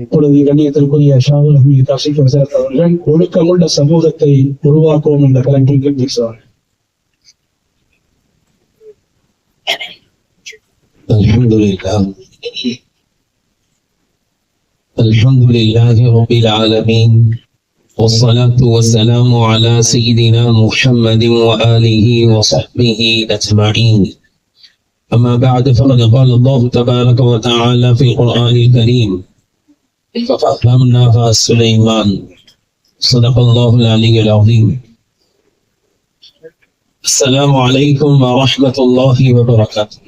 இப்பொழுது கண்ணியத்திற்குரிய ஷாவுல் ஹமீது தஃசீஃப் ஹசரத் அவர்கள் ஒழுக்கமுள்ள சமூகத்தை உருவாக்குவோம் என்ற தலைப்பில் பேசுவார்கள். அல்ஹம்துலில்லாஹி ரப்பில் ஆலமீன் والصلاة والسلام على سيدنا محمد وآله وصحبه أجمعين. أما بعد فقد قال الله تبارك وتعالى في القرآن الكريم ففهمناها سليمان صدق الله العلي العظيم. السلام عليكم ورحمة الله وبركاته.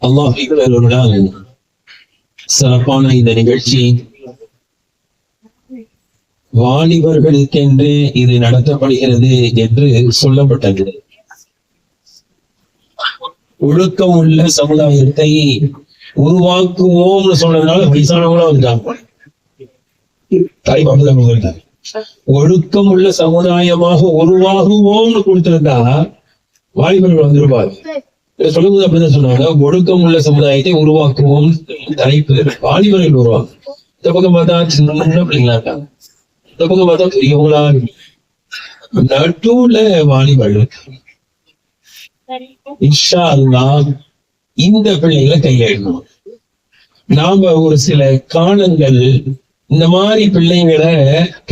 அல்லாஹ் பெயருடன் சிறப்பான இந்த நிகழ்ச்சி வாலிபர்களுக்கென்று இது நடத்தப்படுகிறது என்று சொல்லப்பட்டது. ஒழுக்கம் உள்ள சமுதாயத்தை உருவாக்குவோம்னு சொன்னதுனால வயசானவங்களும் வந்துட்டாங்க. ஒழுக்கம் உள்ள சமுதாயமாக உருவாகுவோம்னு கொடுத்திருந்தா வாலிபர்கள் வந்துருப்பாரு. சொல்லும்போது அப்படிதான் சொன்னாங்க, ஒழுக்கம் உள்ள சமுதாயத்தை உருவாக்குவோம் தலைப்பு. வாலிபர்கள் உருவாங்க. இந்த பக்கம் பார்த்தா சின்ன பிள்ளைங்களா இருக்காங்க, இந்த பக்கம் பார்த்தா பெரியவங்களா இருக்கு, நடுவுல வாலிபர்கள். இன்ஷா அல்லாஹ் இந்த பிள்ளைகளை கையில எடுக்கணும். நாம ஒரு சில காலங்கள் இந்த மாதிரி பிள்ளைங்களை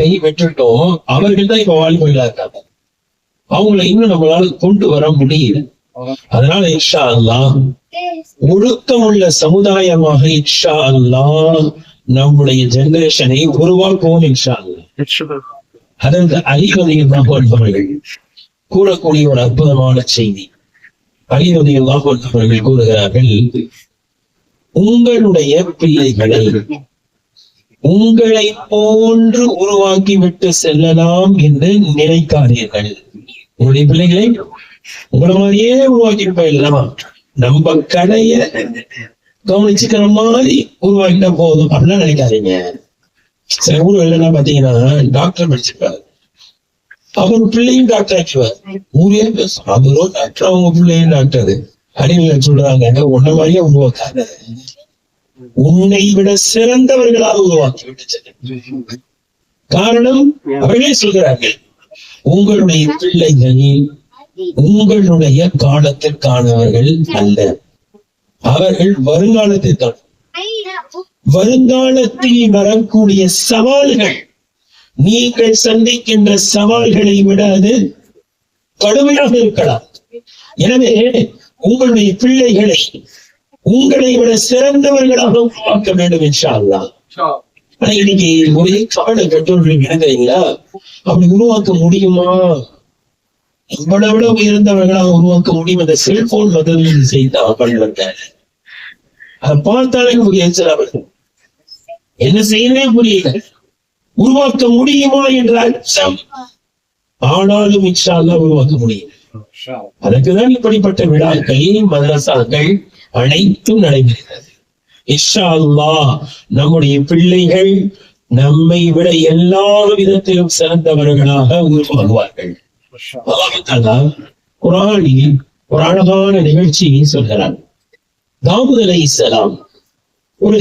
கை விட்டுட்டோம். அவர்கள் தான் இப்ப வாலிபர்களா இருக்காங்க. அவங்களை இன்னும் நம்மளால கொண்டு வர முடியல. அதனால இன்ஷா அல்லாஹ் ஒழுக்கம் உள்ள சமுதாயமாக இன்ஷா அல்லாஹ் நம்முடைய ஜெனரேஷனை உருவாக்குவோம் இன்ஷா அல்லாஹ். அதற்கு அலிரலியல்லாஹு அவர்கள் கூறக்கூடிய ஒரு அற்புதமான செய்தி. அலிரலியல்லாஹு அவர்கள் கூறுகிறார்கள், உங்களுடைய பிள்ளைகளை உங்களை போன்று உருவாக்கிவிட்டு செல்லலாம் என்று நினைக்காதீர்கள். உங்களுடைய பிள்ளைகளை உங்களை மாதிரியே உருவாக்கிட்டு போயிடலாமா, நம்ம கடையை கவனிச்சுக்கிற மாதிரி உருவாக்கிட்டா போதும் அப்படிலாம் நினைக்காதீங்க. சில ஊர்கள் எல்லாம் பாத்தீங்கன்னா டாக்டர் படிச்சிருப்பாரு, அவர் பிள்ளையும் டாக்டர் ஆக்கிடுவார். ஊரே பேசும், அவரும் டாக்டர், அவங்க பிள்ளையும் டாக்டர். அறிவியல் சொல்றாங்க, உன்ன மாதிரியே உருவாக்காத, உன்னை விட சிறந்தவர்களாக உருவாக்கி விட்டு. காரணம் அவர்களே சொல்கிறார்கள், உங்களுடைய பிள்ளைகள் உங்களுடைய காலத்திற்கானவர்கள் அல்ல, அவர்கள் வருங்காலத்திற்கான. வருங்காலத்தில் வரக்கூடிய சவால்கள், நீங்கள் சந்திக்கின்ற சவால்களை விட அது கடுமையாக இருக்கலாம். எனவே உங்களுடைய பிள்ளைகளை உங்களை விட சிறந்தவர்களாக உருவாக்க வேண்டும் இன்ஷா அல்லாஹ். ஆனா இன்னைக்கு ஒரே கால பெற்றோர்கள் நினைக்கிறீங்களா, அப்படி உருவாக்க முடியுமா? நம்மளை விட உயர்ந்தவர்களாக உருவாக்க முடியும். அந்த செல்போன் முதலீடு செய்தான் பண்ணுவாங்க, அதை பார்த்தாலே நமக்கு எரிச்சலாக என்ன செய்யவே புரியல. உருவாக்க முடியுமா என்ற அச்சம், ஆனாலும் இன்ஷா அல்லாஹ் உருவாக்க முடியும். அதற்குதான் இப்படிப்பட்ட விழாக்கள், மதரசாக்கள் அனைத்தும் நடைபெறுகிறது. இன்ஷா அல்லாஹ் நம்முடைய பிள்ளைகள் நம்மை விட எல்லா விதத்திலும் சிறந்தவர்களாக உருவாகுவார்கள். குர்ஆனில் ஒரு அழகான நிகழ்ச்சியை சொல்கிறார். தாவூத் அலைஹிஸ்ஸலாம் ஒரு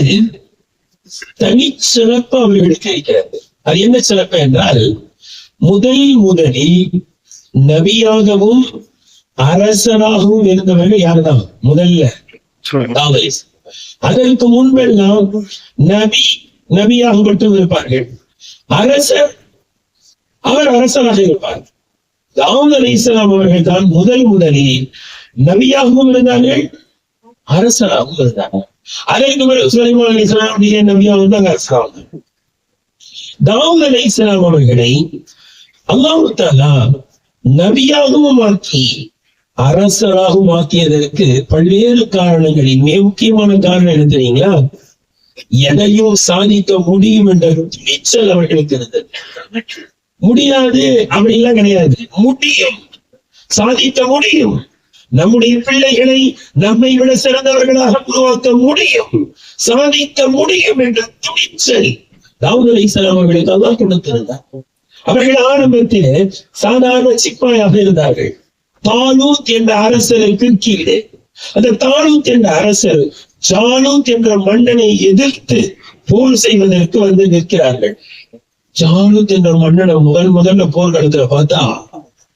தனிச்சிறப்பு அவர்களுக்கு இருக்கிறது. அது என்ன சிறப்பு என்றால், முதலில் நபியாகவும் அரசராகவும் இருந்தவர்கள் யாருதான்? முதல்ல தாவூத். அதற்கு முன்பெல்லாம் நபியாக மட்டும் இருப்பார்கள், அரசர் அவர் அரசராக இருப்பார். தாவூத் அலைஹிஸ்ஸலாம் அவர்கள் தான் முதலில் நபியாகவும் இருந்தார்கள், அரசராகவும் இருந்தார்கள். அதற்கு பிறகு சுலைமான் அலைஹிஸ்ஸலாம் நபியாகவும் தான் அரசராக. தாவூத் அலைஹிஸ்ஸலாம் அவர்களை அல்லாஹ் தஆலா நபியாகவும் ஆக்கி அரசராகவும் ஆக்கியதற்கு பல்வேறு காரணங்களில் மிக முக்கியமான காரணம் என்ன தெரியுங்களா? எதையும் சாதிக்க முடியும் என்ற துணிச்சல் அவர்களுக்கு இருந்தது. முடியாது அப்படிலாம் கிடையாது, முடியும், சாதிக்க முடியும். நம்முடைய பிள்ளைகளை நம்மை விட சிறந்தவர்களாக உருவாக்க முடியும், சாதிக்க முடியும் என்ற துணிச்சல் தாவூத் அலைஹிஸ்ஸலாம் அவர்களுக்கு அல்லாஹ் கொடுத்திருந்தார். அவர்கள் ஆரம்பத்தில் சாதாரண சிப்பாயாக இருந்தார்கள். தாலூத் என்ற அரசருக்கு கீழே. அந்த தாலூத் என்ற அரசர் ஜாலூத் என்ற மன்னனை எதிர்த்து போர் செய்வதற்கு வந்து நிற்கிறார்கள். ஜாலூத் என்ற மன்னனை முதல்ல போர்க்களத்துல பார்த்தா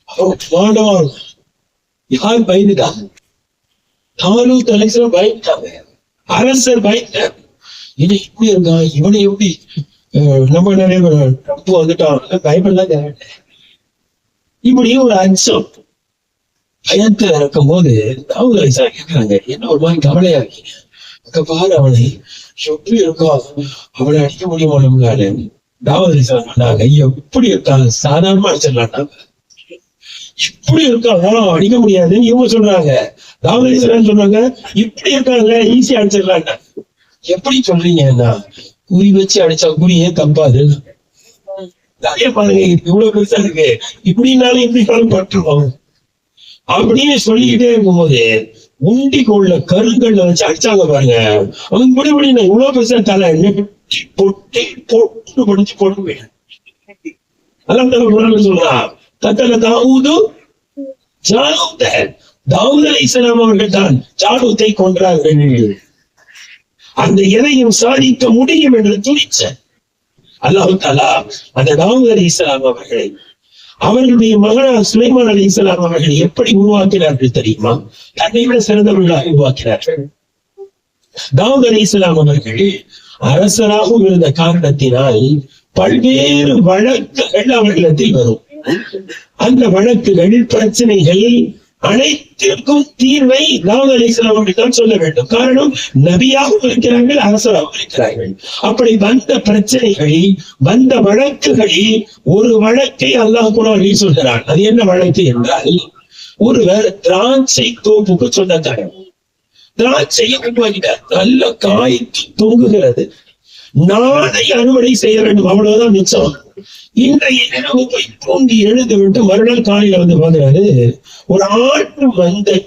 அவன் யார் பயந்துட்டாங்க? தாலூத் அலைசர் பயந்துட்டாங்க, அரசர் பயந்தார். இது இப்படி இருக்கான், இவனை எப்படி நம்ம நிறைய வந்துட்டான், பயப்படலாம். இப்படி ஒரு அச்சம் பயத்துல இருக்கும் போது தாவூத் அலைஹிஸ்ஸலாம் கேட்கிறாங்க, என்ன ஒரு மாதிரி கவலையா இருக்கீங்க? அங்க பாரு அவனை எப்படி இருக்கா, அவனை அடிக்க முடியுமா நம்மளால? தாவூத் அலைஹிஸ்ஸலாம் சொன்னாங்க, எப்படி இருக்காங்க, சாதாரணமா அடிச்சிடலாம், இப்படி இருக்காங்க அடிக்க முடியாதுன்னு இவங்க சொல்றாங்க. தாவூத் அலைஹிஸ்ஸலாம் சொன்னாங்க, இப்படி இருக்காங்க ஈஸியா அடிச்சிடலாம். எப்படி சொல்றீங்கன்னா, குறி வச்சு அடிச்சா குறியே தப்பாது. நிறைய பாருங்க, இவ்வளவு பெருசா இருக்கு, இப்படினாலும் இப்படினாலும் பட்டுருவோம் அப்படின்னு சொல்லிக்கிட்டே இருக்கும்போது உண்டிக்குள்ள கருங்கல்ல வச்சு அடிச்சாங்க பாருங்க. அவங்க இப்படி இவ்வளவு பெருசா தலை பொட்டி பொட்டு படிச்சு போட்டு அதான் சொல்றா தத்தல தாவூது ஜாலூத்த. தாவூத் அலைஹிஸ்ஸலாம் அவர்கள் தான் ஜாலூத்தை கொன்றார்கள். அந்த எதையும் சாதிக்க முடியும் என்று துணிச்ச அல்லாஹ் தஆலா அந்த தாவூத் அலைஹிஸ்ஸலாம் அவர்களை அவர்களுடைய மகனார் சுலைமான் அலைஹிஸ்ஸலாம் அவர்கள் எப்படி உருவாக்கினார்கள் தெரியுமா? தன்னை விட சிறந்தவர்களாக உருவாக்கினார்கள். தாவூத் அலைஹிஸ்ஸலாம் அவர்கள் அரசராகவும் இருந்த காரணத்தினால் பல்வேறு வழக்குகள் அவர்களிடத்தில் வரும். அந்த வழக்குகள், பிரச்சனைகள் அனைத்திற்கும் தீர்வை தாவூத் அலைஹிஸ்ஸலாம் அவர்கள் தான் சொல்ல வேண்டும். காரணம், நபியாகவும் இருக்கிறார்கள், அரசராகவும் இருக்கிறார்கள். அப்படி வந்த பிரச்சனைகளில், வந்த வழக்குகளில் ஒரு வழக்கை அல்லாஹ் குர்ஆனில் சொல்கிறான். அது என்ன வழக்கு என்றால், ஒருவர் திராட்சை தோப்புக்கு சொந்தக்காரர். திராட்சையை உருவாக்கிட்டார், நல்ல காய்த்து தொங்குகிறது, நாளை அறுவடை செய்ய வேண்டும், அவ்வளவுதான் மிச்சம். இன்றைய இரவு போய் தூங்கி எழுந்து விட்டு மறுநாள் காலையில வந்து பாக்குறாரு, ஒரு ஆட்டு மந்தை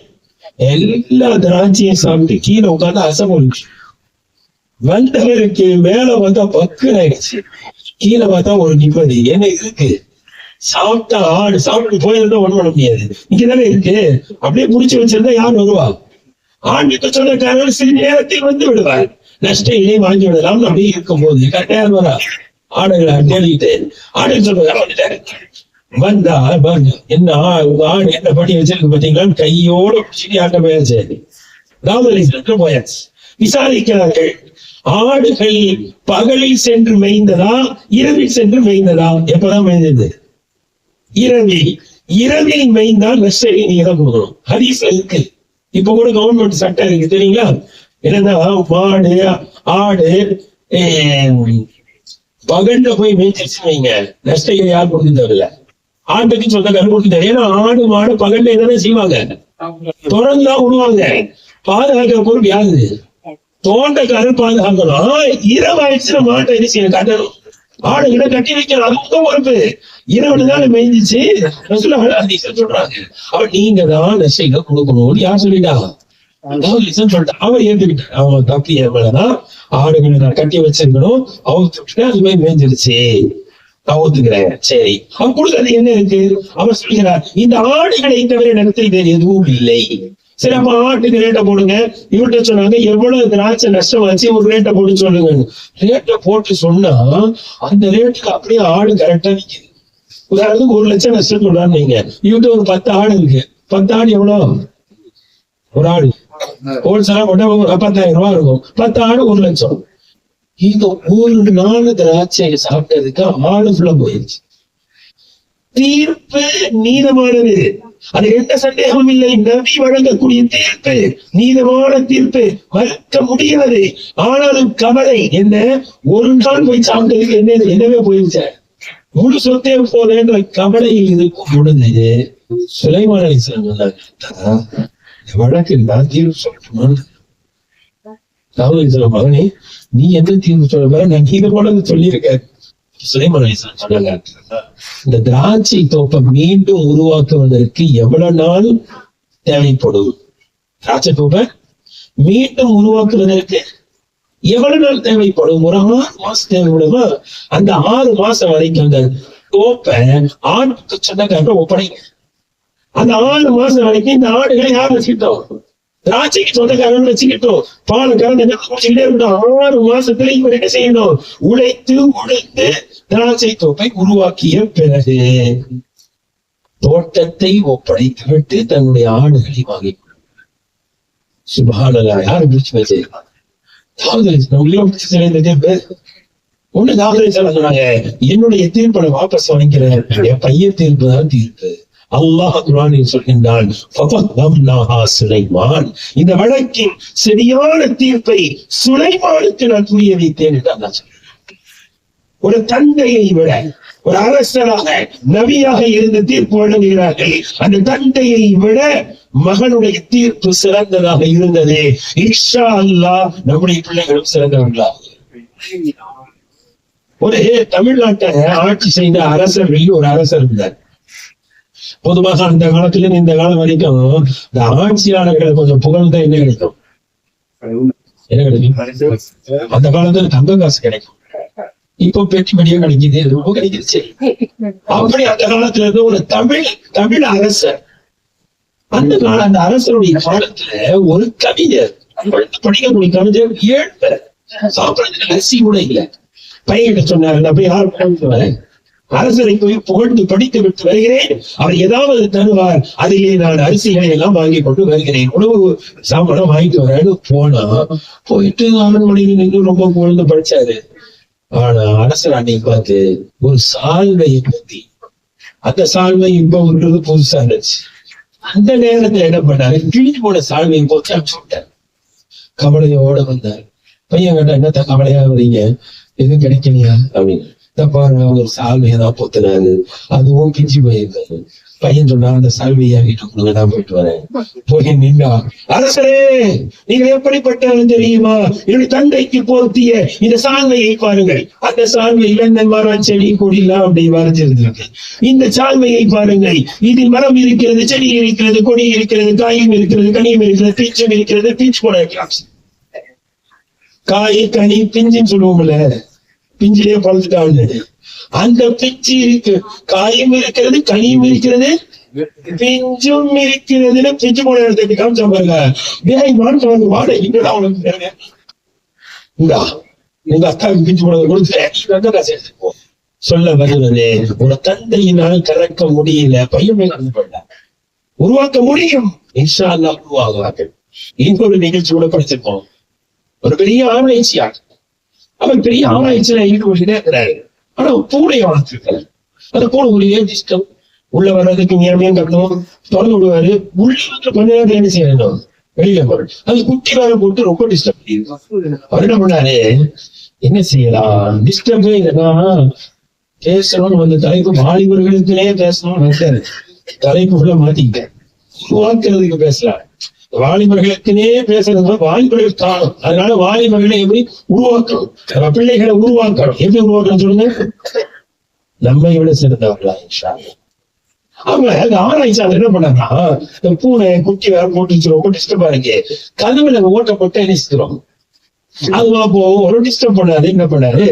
எல்லா திராட்சையும் சாப்பிட்டு கீழே உட்காந்து அசைச்சு. வந்தவருக்கு மேல வந்தா பக்கு ஆயிடுச்சு, கீழே பார்த்தா ஒரு நிம்மதி. என்ன இருக்கு? சாப்பிட்டா ஆடு சாப்பிட்டு போயிருந்தா ஒண்ணு பண்ண முடியாது, இங்கதானே இருக்கு. அப்படியே முடிச்சு வச்சிருந்தா யார் வருவா? ஆண்டுக்கு சொந்தக்காரர் சில நேரத்தில் வந்து விடுவார், நஷ்ட இடையே வாங்கி விடலாம். அப்படியே இருக்கும் போது கட்டாயம் வரா ஆடுகளை தேடிட்டு ஆடு சொல்றாரு, வந்தா என்ன உங்க ஆடு என்ன பண்ணி வச்சிருக்கு பாத்தீங்களா, கையோட பிடிச்சி ஆட்ட போயாச்சு. தாவூத் அலைஹிஸ்ஸலாம் போயாச்சு. விசாரிக்கிறார்கள், ஆடுகள் பகலில் சென்று மேய்ந்ததா இரவில் சென்று மேய்ந்ததா? எப்பதான் மேய்ந்தது? இரவில் மேய்ந்தால் நஷ்டை நீதான் கொடுக்கணும், ஹதீஸ்ல இருக்கு. இப்ப கூட கவர்மெண்ட் சட்டம் இருக்கு தெரியுங்களா? என்னன்னா மாடு ஆடு பகல்ல போய் மேய்ச்சிருச்சு வைங்க, நஷ்டையை யார் கொடுக்க தேவையில்ல, ஆட்டுக்கு சொந்தக்காரர் கொடுக்க தேவை. ஏன்னா ஆடு மாடு பகல்ல எதானே செய்வாங்க, தொடர்ந்துதான் விடுவாங்க. பாதுகாக்கிற பொருள் யாரு? தோட்டக்காரர் பாதுகாக்கணும். இரவாயிடுச்சுன்னா மாட்டை என்ன செய்ய கட்டணும், ஆடுகளை கட்டி வைக்கணும், அதுக்கு பொறுப்பு. இரவுனால மேய்ஞ்சிச்சு சொல்றாங்க, அவன் நீங்க தான் நஷ்டைகளை கொடுக்கணும்னு யார் சொல்லிட்டாங்க? சொல்லிட்டான். அவன் ஏற்றுக்கிட்டான், அவன் தப்பி ஏன் ஆடுகளை நான் கட்டி வச்சிருக்கணும், அவங்க அது மாதிரி மேய்ஞ்சிருச்சு, நான் ஒத்துக்கிறேன். சரி, அவன் கொடுக்கறது என்ன இருக்கு? அவர் சொல்கிறார், இந்த ஆடுகளை தவிர இடத்தில் வேறு எதுவும் இல்லை. சரி, அப்ப ஆட்டுக்கு ரேட்டை போடுங்க. இவர்கிட்ட சொன்னாங்க, எவ்வளவு திராட்சை நஷ்டமாச்சு, ஒரு ரேட்டை போட்டு சொல்லுங்க. ரேட்டை போட்டு சொன்னா அந்த ரேட்டுக்கு அப்படியே ஆடு கரெக்டா நிக்குது. உதாரணத்துக்கு 1 லட்சம் நஷ்டம் சொல்றான்னு நீங்க, இவர்கிட்ட ஒரு 10 ஆடு இருக்கு. 10 ஆடு எவ்வளவு? ஒரு ஆடு ஹோல்சேலா போட்டா 10,000 ரூபாய் இருக்கும். 10 ஆடு 1 லட்சம். இந்த ஒரு நாள் திராட்சையை சாப்பிட்டதுக்கு ஆடு ஃபுல்லா போயிடுச்சு. தீர்ப்பு நீதமானது, அது எந்த சந்தேகமும் இல்லை. நபி வழங்கக்கூடிய தீர்ப்பு நீதமான தீர்ப்பு, மறுக்க முடியாது. ஆனாலும் கவலை என்ன, ஒரு நாள் போய் சாப்பிட்டதுக்கு என்னவே போயிருச்ச, முழு சொத்தே போதேன்ற கவலையில் இருக்கும் பொழுது சுலைமான் அலைஹிஸ்ஸலாம் வழக்கு நான் தீர்வு சொல்லட்டுமான்னு, தாவூத் அலைஹிஸ்ஸலாம் மகனே நீ என்ன தீர்வு சொல்ல போற, நான் இதை போல சொல்லியிருக்க. சுலைமான் அலைஹிஸ்ஸலாம் சொன்னாங்க, இந்த திராட்சை தோப்பை மீண்டும் உருவாக்குவதற்கு எவ்வளவு நாள் தேவைப்படும்? திராட்சை தோப்பை மீண்டும் உருவாக்குவதற்கு எவ்வளவு நாள் தேவைப்படும்? ஒரு 6 மாசம் தேவைப்படுமா? அந்த 6 மாசம் வரைக்கும் அந்த தோப்பை ஆட்டுக்கு சொந்தக்காரங்க ஒப்படைங்க. அந்த 6 மாசம் வரைக்கும் இந்த ஆடுகளை யார் வச்சுக்கிட்டோம்? திராட்சைக்கு சொந்தக்காரன் வச்சுக்கிட்டோம், பால் கறந்து குடிச்சுக்கிட்டே இருக்கட்டும். 6 மாசத்துல இவர் என்ன செய்யணும்? உழைத்து உழைத்து திராட்சை தோப்பை உருவாக்கிய பிறகு தோட்டத்தை ஒப்படைத்து விட்டு தன்னுடைய ஆடுகளை வாங்கி சுபஹானல்லாஹ். யாரு பிடிச்சு வச்சு ஒண்ணு தாவதை சொன்னாங்க, என்னுடைய தீர்ப்பை வாபஸ் வாங்கிக்கிறேன், என் பையன் தீர்ப்பு தான் தீர்ப்பு. அல்லாஹ் குர்ஆனில் சொல்கின்றான், சுலைமான், இந்த வழக்கின் சரியான தீர்ப்பை சுலைமானுக்கு நான் புரிய வைத்தேன் என்று அல்லாஹ் சொல்றான். ஒரு தந்தையை விட ஒரு அரசராக நபியாக இருந்து தீர்ப்பு வழங்குகிறார்கள். அந்த தந்தையை விட மகனுடைய தீர்ப்பு சிறந்ததாக இருந்தது. இன்ஷா அல்லாஹ் நம்முடைய பிள்ளைகளும் சிறந்தவர்களாக. ஒரு தமிழ்நாட்டை ஆட்சி செய்த அரசர்கள் ஒரு அரசர் இருந்தார். பொதுவாக அந்த காலத்துல இந்த காலம் வரைக்கும் இந்த ஆட்சியாளர்களை கொஞ்சம் புகழ்ந்தா என்ன கிடைக்கும்? என்ன கிடைக்கும்? அந்த காலத்துல தங்க காசு கிடைக்கும், இப்போ பெட்டி படியா கிடைக்குது, ரொம்ப கிடைக்கிடுச்சு. அப்படி அந்த காலத்துல இருந்து ஒரு தமிழ் அரசர், அந்த அரசருடைய காலத்துல ஒரு கவிஞர், படிக்கக்கூடிய கவிஞர் 7 பேர், சாப்பிடறதுக்கு அரிசி கூட இல்லை. பையன் சொன்னார், நான் போய் யாரும் அரசரை போய் புகழ்ந்து படித்து விட்டு வருகிறேன், அவர் ஏதாவது தருவார், அதிலே நான் அரிசிகளை எல்லாம் வாங்கி கொண்டு வருகிறேன், உணவு சாமானம் வாங்கிட்டு வரேன்னு போனா, போயிட்டு அரண்மனையில் நின்று ரொம்ப புகழ்ந்து படிச்சாரு. ஆனா அரசர் அன்னைக்கு பார்த்து ஒரு சால்வையை பத்தி, அந்த சால்வை இப்ப ஒன்றது புதுசா இருந்துச்சு. அந்த நேரத்துல என்ன பண்ணாரு, கிழிஞ்சு போன சால்வையை போட்டு அனுப்பிச்சு விட்டார். கவலையோட வந்தார். பையன் கேட்டா, என்னத்த கவலையா வரீங்க, எதுவும் கிடைக்கலையா அப்படின்னு. பாருங்க, ஒரு சால்வையை தான் பொத்துனாரு, அதுவும் பிஞ்சு போயிருந்தாரு. பையன் சொன்னா, அந்த சால்வையா வீட்டுக்குள்ள நான் போயிட்டு வரேன். போய் நின்றா, அரசரே நீங்கள் எப்படிப்பட்டவன் தெரியுமா, என்னுடைய தந்தைக்கு போர்த்திய இந்த சால்வையை பாருங்கள். அந்த சால்வையில இந்த மரம் செடி கொடி எல்லாம் அப்படி வரைஞ்சிருக்கு. இந்த சால்வையை பாருங்கள், இதில் மரம் இருக்கிறது, செடி இருக்கிறது, கொடி இருக்கிறது, காயும் இருக்கிறது, கனியும் இருக்கிறது, பீச்சும் இருக்கிறது. பீச்சு போட வைக்கலாம், காய் கனி பிஞ்சுன்னு சொல்லுவோம்ல, பிஞ்சிலே பழுத்துட்டாங்க. அந்த பிஞ்சு இருக்கு, காயும் இருக்கிறது, கனியும் இருக்கிறது, பிஞ்சும் இருக்கிறதுன்னு பிஞ்சு போன இடத்துக்கு காமிச்சா பாருங்க. வாடகை உங்க அக்காவுக்கு பிஞ்சு போனதை கொடுத்து சொல்ல வருவது, ஒரு தந்தையினால் கறக்க முடியல, பையன் உருவாக்க முடியும், இன்ஷா அல்லாஹ் உருவாகுவார்கள். இன்னொரு நிகழ்ச்சி கூட படிச்சிருக்கோம். ஒரு பெரிய ஆராய்ச்சியாளர், அவர் பெரிய ஆராய்ச்சியில ஈடுபட்டுட்டே இருக்கிறாரு. ஆனா பூனை வளர்த்துருக்காரு. அந்த பூனை ஒரே டிஸ்டம், உள்ள வர்றதுக்கு நேர்மையும் கட்டணும், தொடர்ந்து விடுவாரு. உள்ள வந்து கொஞ்ச நேரத்துல என்ன செய்யணும், வெளியில போறது. அது குட்டி வேலை போட்டு ரொம்ப டிஸ்டர்ப் பண்ணிருக்கு. அவர் என்ன பண்ணாரு, என்ன செய்யலாம், டிஸ்டர்பே இல்லைன்னா பேசணும்னு வந்த தலைப்பு வாலிபர்களுக்குனே பேசணும்னு நினைச்சாரு. தலைப்புக்குள்ள மாத்திக்கிட்டேன், உருவாக்குறதுக்கு பேசலாம். வாலிபர்களுக்குனே பேசுறது வாலிபர்கள் காணும். அதனால வாலிபர்களை எப்படி உருவாக்கணும், பிள்ளைகளை உருவாக்கணும். எப்படி உருவாக்கணும் சொல்லுங்க, நம்ம விட சிறந்தவர்களா இன்ஷா அல்லாஹ். அவங்க ஆராய்ச்சியாளர் என்ன பண்ணாங்கன்னா, பூனை குட்டி வேற போட்டு ரொம்ப டிஸ்டர்பா இருக்கு, கதவுல ஓட்ட போட்டு நினைச்சுக்கிறோம். அதுவா போகும், ஒரு டிஸ்டர்ப் பண்ணாரு. என்ன பண்ணாரு,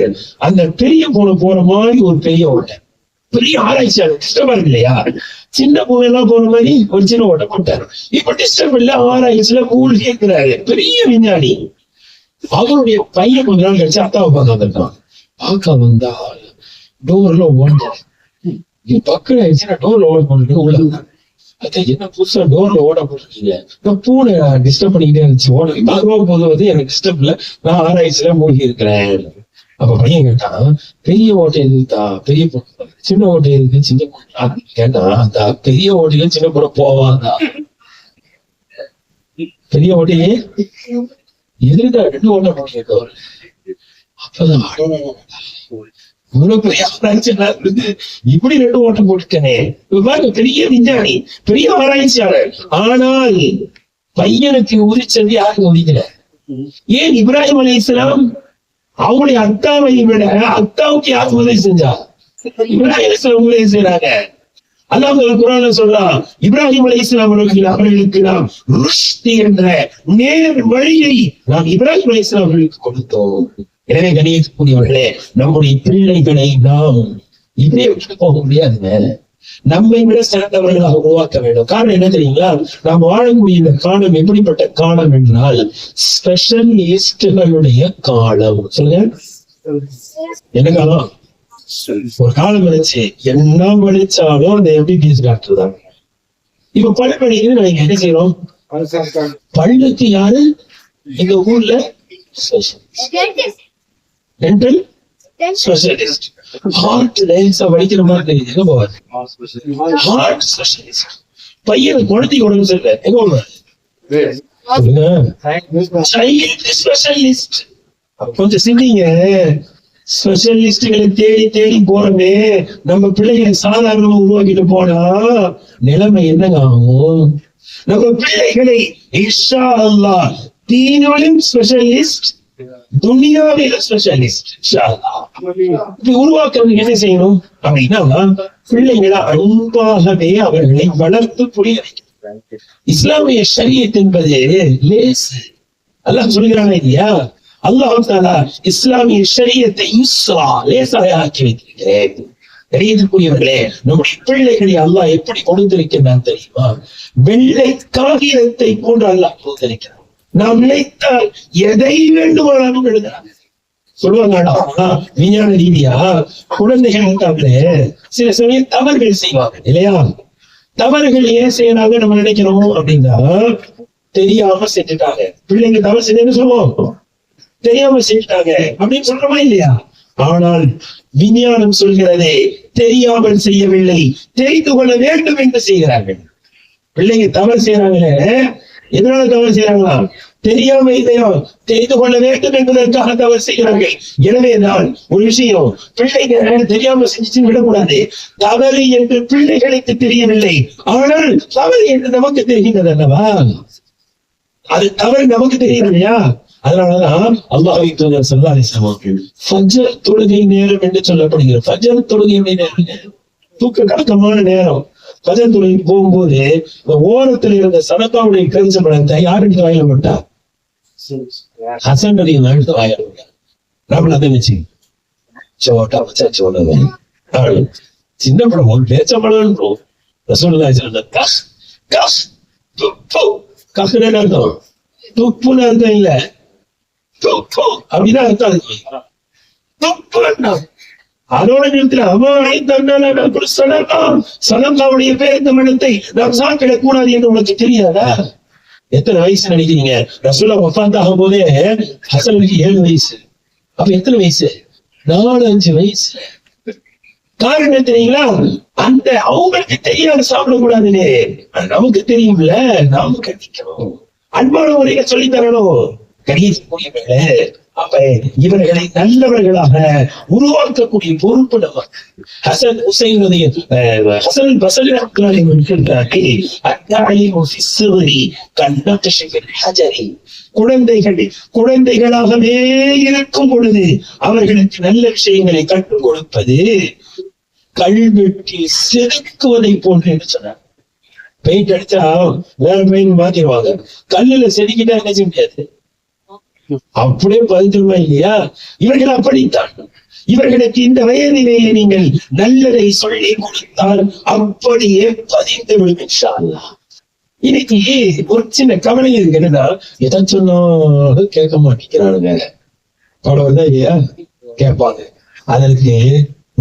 அந்த பெரிய பூனை போற மாதிரி ஒரு பெரிய ஓட்டை, பெரிய ஆராய்ச்சியாளர் டிஸ்டர்பா இருக்கு இல்லையா, சின்ன பூனை எல்லாம் போற மாதிரி ஒரு சின்ன ஓட்டை போட்டாரு. இப்ப டிஸ்டர்ப் இல்ல, ஆராய்ச்சியில மூழ்கி இருக்கிறாரு, பெரிய விஞ்ஞானி. அவருடைய பையன் கொஞ்ச நாள் கழிச்சு அத்தாவை பார்க்க வந்திருக்கான். பார்க்க வந்தா டோர்ல ஓட்ட பக்கம் ஆயிடுச்சு, டோர்ல ஓட போட்டு உள்ள என்ன புதுசா டோர்ல ஓட போட்டுருக்கீங்க, பூனை டிஸ்டர்ப் பண்ணிக்கிட்டே இருந்துச்சு, ஓட போது எனக்கு டிஸ்டர்ப் இல்ல, நான் ஆராய்ச்சியில மூழ்கி இருக்கிறேன். அப்ப பையன் கேட்டான், பெரிய ஓட்டை எதுக்குதா, பெரிய பொண்ணு, சின்ன ஓட்டை எதுக்கு, சின்ன பொண்ணு கேட்டா, அந்த பெரிய ஓட்டையில சின்ன பொண்ணு போவாதா, பெரிய ஓட்டையே எதிர்தான் 2 ஓட்டை போட்டு. அப்பதான் இப்படி 2 ஓட்டம் போட்டுட்டனே, பெரிய விஞ்ஞானி, பெரிய ஆராய்ச்சியாளர். ஆனால் பையனுக்கு உரிச்சது யாருக்கு உதிக்கல. ஏன் இப்ராஹிம் அலைஹிஸ்ஸலாம் அவங்களுடைய அத்தாவை விட அத்தாவுக்கு யாருக்கு உதவி செஞ்சா, இப்ராஹிம் அலைஹிஸ்ஸலாம் உதவி செய்யறாங்க. அல்லாஹ் குர்ஆன்ல சொல்றான், இப்ராஹிம் அலைஹிஸ்ஸலாம் அவர்களுக்கு நாம் ருஷ்தி என்ற நேர் வழியை நாம் இப்ராஹிம் அலைஹிஸ்ஸலாம் அவர்களுக்கு கொடுத்தோம். எனவே கணியக்கூடியவர்களே, நம்முடைய பிள்ளைகளை நாம் இப்படியே விட்டு போக முடியாதுங்க. நம்மை விட சிறந்தவர்களாக உருவாக்க வேண்டும். காரணம் என்ன தெரியுங்களா? நாம் வாழக்கூடிய இந்த காலம் எப்படிப்பட்ட காலம் என்றால் ஸ்பெஷலிஸ்டுகளுடைய காலம். சொல்லுங்க, என்ன காலம்? ஒரு காலம் இருந்துச்சு, என்ன படிச்சாலும் அந்த MBBS டாக்டர் தான். இப்ப பள்ளி படிக்கிறது நாங்க என்ன செய்யறோம்? பள்ளிக்கு யாரு எங்க ஊர்ல டென்டல் ஸ்பெஷலிஸ்ட், ஹார்ட் லேசா படிக்கிற மாதிரி தெரியுது, எங்க போவாரு? Heart specialist. பையன் குழந்தைக்கு உடம்பு சரியில்லை, எங்க போவாரு? Child specialist. கொஞ்சம் சிந்திங்க, ஸ்பெஷலிஸ்டுகளை தேடி தேடி போறமே, நம்ம பிள்ளைகளை சாதாரணமா உருவாக்கிட்டு போனா நிலைமை என்னங்க ஆகும்? நம்ம பிள்ளைகளை இன்ஷா அல்லாஹ் தீனிலும் ஸ்பெஷலிஸ்ட், துனியாவில ஸ்பெஷலிஸ்ட் இன்ஷா அல்லாஹ். இப்படி உருவாக்குறதுக்கு என்ன செய்யணும் அப்படின்னா, பிள்ளைகளை அன்பாகவே அவர்களை வளர்த்து புரிய வைக்கணும். இஸ்லாமிய ஷரியத் என்பது லேசு. அல்லாஹ் சொல்கிறானே இல்லையா? அல்லாஹ் தஆலா இஸ்லாமிய ஷரியத்தை யுஸ்ரா, லேசாக ஆக்கி வைத்திருக்கிறேன். கணியத்திற்குரியவர்களே, நம்முடைய பிள்ளைகளை அல்லாஹ் எப்படி கொடுத்திருக்கிறான் தெரியுமா? வெள்ளை காகிதத்தை போன்று அல்லாஹ் கொடுத்திருக்கிறான். நாம் நினைத்தால் எதை வேண்டுமானாலும் எழுதலாம். சொல்லுவாங்க விஞ்ஞான ரீதியா குழந்தைகள் இருக்காங்களே, சில சமயம் தவறுகள் செய்வாங்க இல்லையா? தவறுகள் ஏன் செய்யறாங்க நம்ம நினைக்கிறோம் அப்படின்னா, தெரியாம செஞ்சுட்டாங்க. பிள்ளைங்க தவறு செஞ்சேன்னு சொல்லுவோம், தெரியாம செஞ்சுட்டாங்க அப்படின்னு சொல்றோமா இல்லையா? ஆனால் விஞ்ஞானம் சொல்கிறது தெரியாமல் செய்யவில்லை, தெரிந்து கொள்ள வேண்டும் என்று செய்கிறார்கள். பிள்ளைங்க தவறு செய்யறாங்களே, எதனால தவறு செய்யறாங்களா? தெரியாம இல்லையோ, தெரிந்து கொள்ள வேண்டும் என்பதற்காக தவறு செய்கிறார்கள். எனவேதான் ஒரு விஷயம், பிள்ளைங்க தெரியாம செஞ்சுன்னு விடக்கூடாது. தவறு என்று பிள்ளைகளுக்கு தெரியவில்லை, ஆனால் தவறு என்று நமக்கு தெரிகின்றது அல்லவா? அது தவறு நமக்கு தெரியும் இல்லையா? அதனாலதான் அல்லாஹ்வின் தூதர் ஸல்லல்லாஹு அலைஹி வஸல்லம் ஃபஜ்ர் தொழுகை நேரம் என்று சொல்லப்படுகிறது. ஃபஜ்ர் தொழுகை நேரம் தூக்க கலக்கமான நேரம். ஃபஜ்ர் தொழுகை போகும்போது இந்த ஓரத்தில் இருந்த சதகாவுடைய கரிசமரத்தை யார் எடுத்து வாயில போட்டா? ஹசன் ரலியல்லாஹு அன்ஹு வாயில போட்டார். நம்மள அதை வச்சு சோட்டா வச்சா சொல்லுங்க, சின்ன படம் ஒரு பேச்சம்பளம் ரசூலுல்லாஹி ஸல்லல்லாஹு அலைஹி வஸல்லம் கஸ் துப்பு கஸ்னு அர்த்தம், துப்புன்னு அர்த்தம் இல்ல, அப்படின்னா அர்த்தம். அதோட நேரத்தில் அவாய் தன்னால சலங்காவுடைய பேருந்து மனத்தை நாம் சாப்பிடக் கூடாது என்று உனக்கு தெரியாதா? எத்தனை வயசு நினைக்கிறீங்க? ரசூலுல்லாஹ் வஃபாத் ஆகும் போதே ஹசனுக்கு 7 வயசு. அப்ப எத்தனை வயசு? 4-5 வயசு. காரணம் தெரியுங்களா? அந்த அவங்களுக்கு தெரியாத சாப்பிடக்கூடாதுன்னு நமக்கு தெரியும்ல, நாம கண்டிக்கணும், அன்பான முறையில சொல்லி தரணும். கணியக்கூடியவர்களே, அப்ப இவர்களை நல்லவர்களாக உருவாக்கக்கூடிய பொறுப்பு நம்ம. ஹசன் ஹுசைன் ஹசன் பஸரி குழந்தைகளாகவே இருக்கும் பொழுது அவர்களுக்கு நல்ல விஷயங்களை கற்றுக் கொடுப்பது கல்வெட்டி செதுக்குவதை போன்று என்று சொன்னார். பெயிண்ட் அடிச்சா வேற பெயிண்ட் மாத்திடுவாங்க, கல்லுல செதுக்கிட்டா என்ன செய்ய முடியாது, அப்படியே பதித்துருவா இல்லையா? இவர்கள் அப்படித்தான். இவர்களுக்கு இந்த வயதிலேயே நீங்கள் நல்லதை சொல்லி கொடுத்தால் அப்படியே பதிந்து விடும் இன்ஷா அல்லாஹ். இன்னைக்கு ஒரு சின்ன கவலை இருக்கு, என்னன்னா எதை சொன்னாலும் கேட்க மாட்டேங்கிறானுங்க. அவ்வளவுதான் இல்லையா? கேட்பாங்க. அதற்கு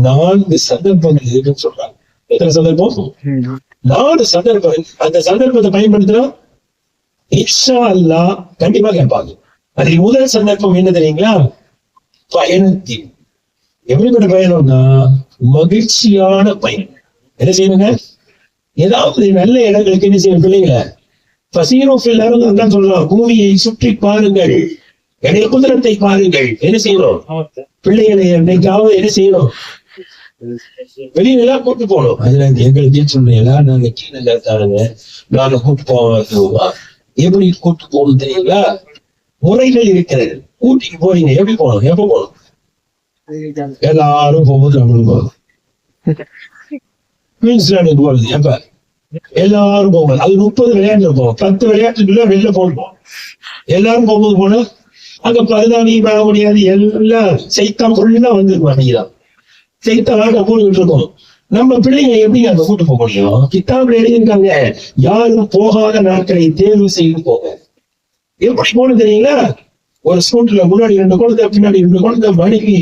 4 சந்தர்ப்பங்கள் இருக்குன்னு சொல்றாங்க. எத்தனை சந்தர்ப்பம்? 4 சந்தர்ப்பம். அந்த சந்தர்ப்பத்தை பயன்படுத்தினா இன்ஷா அல்லாஹ் கண்டிப்பா கேட்பாங்க. அதில் முதல் சந்தர்ப்பம் என்ன தெரியுங்களா? பயணத்தின். எப்படிப்பட்ட பயணம்னா மகிழ்ச்சியான பயணம். என்ன செய்யணுங்க? ஏதாவது நல்ல இடங்களுக்கு என்ன செய்யணும்? பிள்ளைங்களை பசீரோஃபில் தான் சொல்லலாம், பூமியை சுற்றி பாருங்கள், என்னுடைய குதிரத்தை பாருங்கள். என்ன செய்யணும்? பிள்ளைகளை என்னைக்காவது என்ன செய்யணும்? வெளியில கூட்டு போகணும். அதுல எங்களுக்கு சொல்றீங்களா, நாங்க கீழே இருக்காருங்க, நாங்க கூட்டு போவோம். எப்படி கூட்டு போகணும் தெரியுங்களா? முறைகள் இருக்கிறது. ஊட்டிக்கு போறீங்க, எப்படி போகணும்? எப்ப போகணும்? எல்லாரும் போகும்போது நம்மளும் போகணும். குயின்ஸ்லாண்டுக்கு போறது எப்ப? எல்லாரும் போகணும். அது 30 விளையாட்டு போகும், 10 விளையாட்டுக்குள்ள வெளில போகணும். எல்லாரும் போகும்போது போனா அங்க பருதாணி பண்ண முடியாது, எல்லாம் சைத்தான் ஃபுல்லா வந்துருக்கும். அன்னைக்குதான் சைத்தான் போட்டுக்கிட்டு இருக்கோம். நம்ம பிள்ளைங்க எப்படி அங்க கூட்டு போக முடியும்? கிதாபுல எழுதியிருக்காங்க, யாரும் போகாத நாட்களை தேர்வு செய்து போக. எப்படி போகணும் தெரியுங்களா? ஒரு ஸ்கூட்டர்ல முன்னாடி 2 குழந்தை, பின்னாடி 2 குழந்தை, மனைவி,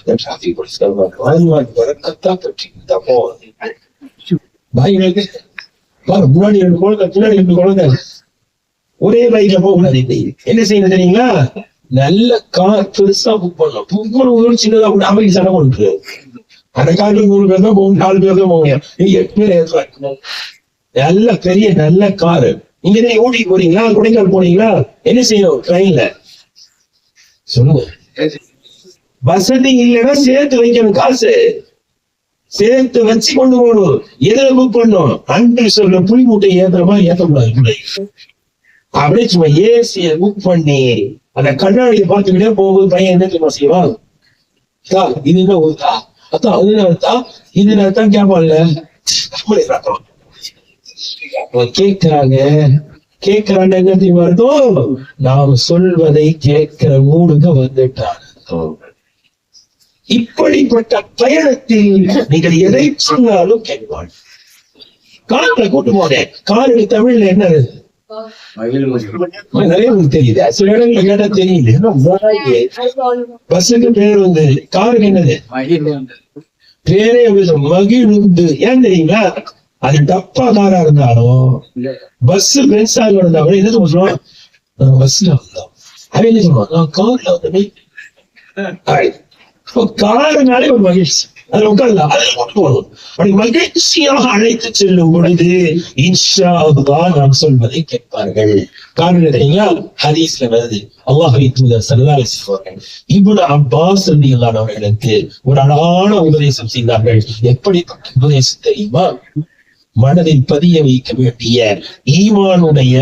டிராபிக் போலீஸ் முன்னாடி 2 குழந்தை, பின்னாடி 2 குழந்தை, ஒரே பைக்ல போகக்கூடாது. என்ன செய்யணும் தெரியுங்களா? நல்ல கார் பெருசா புக் பண்ணணும். புக் பண்ணும்போது சின்னதா கூட அமைதி சண்டை கொண்டு அந்த காருக்கு 3 பேர் தான் போகும், 4 பேர் தான் போகும். நீங்க 8 பேர் ஏற்றுவாங்க. நல்ல பெரிய நல்ல காரு. இங்க நீங்க ஊட்டி போறீங்களா, கொடைக்கானல் போறீங்களா, என்ன செய்யணும்? ட்ரெயின்ல சொல்லுங்க. வசதி இல்லைன்னா சேர்த்து வைக்கணும், காசு சேர்த்து வச்சு கொண்டு போகணும். எதுல புக் பண்ணும்? அன்று சொல்ற புளி மூட்டை ஏத்துறமா ஏத்தக்கூடாது. அப்படியே சும்மா ஏசிய புக் பண்ணி அந்த கண்ணாடியை பார்த்துக்கிட்டே போகும்போது பையன் என்ன தெரியுமா செய்வான்? இது என்ன ஊருதா, அதான் அதுதான் இதுதான் கேட்பான்ல. கேட்கிறாங்க என்ன தெரியுமா இருக்கும்? நாம் சொல்வதை கேட்கிற மூடுங்க வந்துட்டான். இப்படிப்பட்ட பயணத்தில் நீங்கள் எதை சொன்னாலும் கேட்பாள். கார்ல கூட்டு போனேன். காருக்கு தமிழ்ல என்ன நிறைய தெரியுது, சில இடங்கள்ல கேட்டா தெரியல. பஸ்ஸுக்கு பேர் வந்து, காருக்கு என்னது பேரே மகிழுந்து. ஏன் தெரியுங்களா? அது டப்பா காரா இருந்தாலும் பஸ் பென்ஸாக இருந்தா கூட என்ன சொல்லுவோம்? பஸ்ல வந்தோம். அவன் என்ன சொல்லுவான்? நான் கார்ல வந்து. காருனாலே ஒரு மகிழ்ச்சி, அதுல உட்கார்லாம், அதுல கொண்டு போகணும். அப்படி மகிழ்ச்சியாக அழைத்து செல்லும் பொழுது இன்ஷா அல்லாஹ் நாம் சொல்வதை கேட்பார்கள். காரணம் தெரியுங்களா? ஹதீஸ்ல வருது, அல்லாஹ்வின் தூதர் ஸல்லல்லாஹு அலைஹி வஸல்லம் இப்னு அப்பாஸ் ரலியல்லாஹு அன்ஹு அவர்களுக்கு ஒரு அழகான உபதேசம் செய்தார்கள். எப்படிப்பட்ட உபதேசம் தெரியுமா? மனதில் பதிய வைக்க வேண்டிய ஈமானுடைய,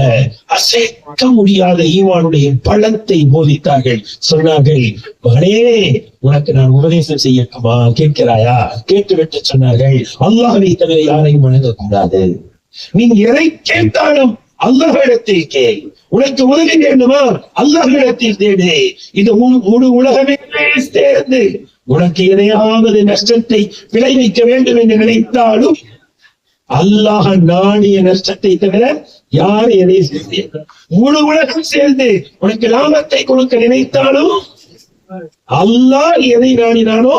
அசைக்க முடியாத ஈமானுடைய பலத்தை போதித்தார்கள். சொன்னார்கள், மகனே உனக்கு நான் உபதேசம் செய்யட்டுமா, கேட்கிறாயா? கேட்டுவிட்டு சொன்னார்கள், அல்லாஹ்வை தவிர யாரையும் வணங்கக்கூடாது. நீ எதை கேட்டாலும் அல்லாஹ்விடத்தில் கேள். உனக்கு உதவி வேண்டுமா, அல்லாஹ்விடத்தில் தேடு. இது முழு உலகமே சேர்ந்து உனக்கு எதையாவது நஷ்டத்தை விளைவிக்க வேண்டும் என்று நினைத்தாலும் அல்லாஹ் நாடிய நஷ்டத்தை தவிர யார் எதை செய்ய, முழு உலகம் சேர்ந்து உனக்கு லாபத்தை கொடுக்க நினைத்தாலும் அல்லாஹ் எதை நாடினானோ